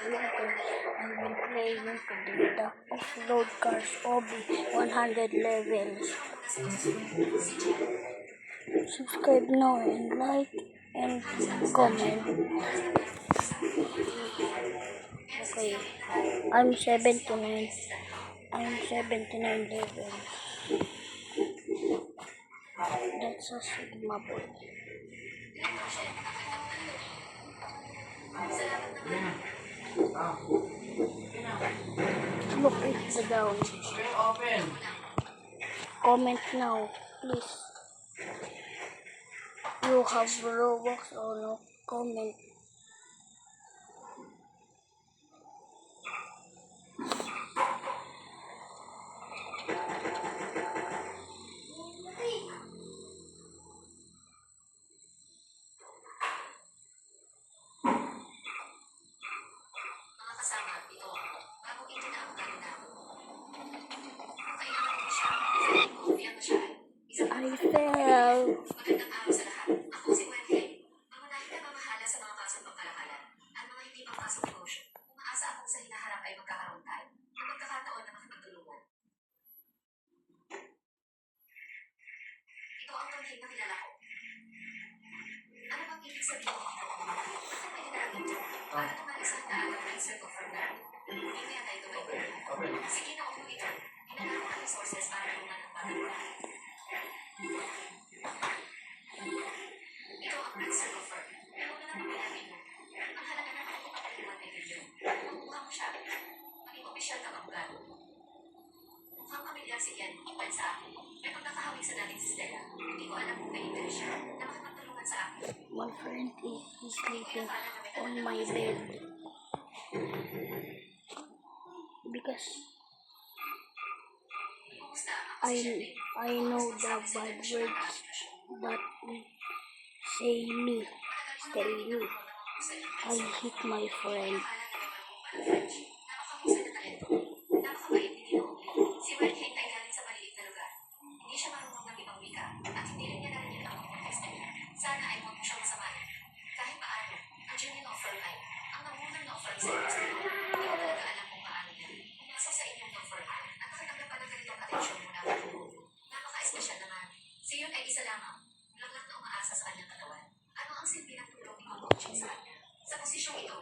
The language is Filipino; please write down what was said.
I've been playing today the Offroad Cars Obi 100 levels. Subscribe now and like and comment. Okay, I'm 79. I'm 79 levels. That's a Sigma boy. Look at the down. Comment now, please. You have Robux or no? Comment. I fell. Ito ang tunay na kilala ko. Ano bang ibig sabihin mo? Bakit may dinaragin dyan? Para tumalisan na ang answer ko from that. Hindi yata ito may gano'n. Sige na ako ito. Hinanap ko ang resources para tulungan ang bagay. Ito ang answer ko from. Pero wala naman pinagin mo. Ang halaga na ako kapatuluan may video. Makukuha mo siya. Maging opisyal ka magplan. Mukhang pamilyar si Ken. At sa akin. May pagkakahawig sa dating si Stella. Hindi ko alam kung na-interest siya na makapagtulungan sa akin. My friend is sleeping on my bed because I know the bad words that say me, stay me. I hit my friend. Napakabait ni Dino. Si Wendell ay galing sa maliit na lugar. Hindi siya marunong ng ibang wika at hindi rin niya narinig ang context niya. Sana ay huwag mo siyang masamahan. Kahit paano, andiyan yung offer line. Ang nangunang na offer sa inyo. Hindi ko talaga alam kung paano yan. Pumasok sa inyong offer at nakatanggap pa ng ganitong atensyon muna ako. Napaka-espesyal naman. Si Yun ay isa lamang. Lang na umaasa sa kanyang katawan. Ano ang silbi ng tulong ni coaching sa kanya? Sa posisyong ito,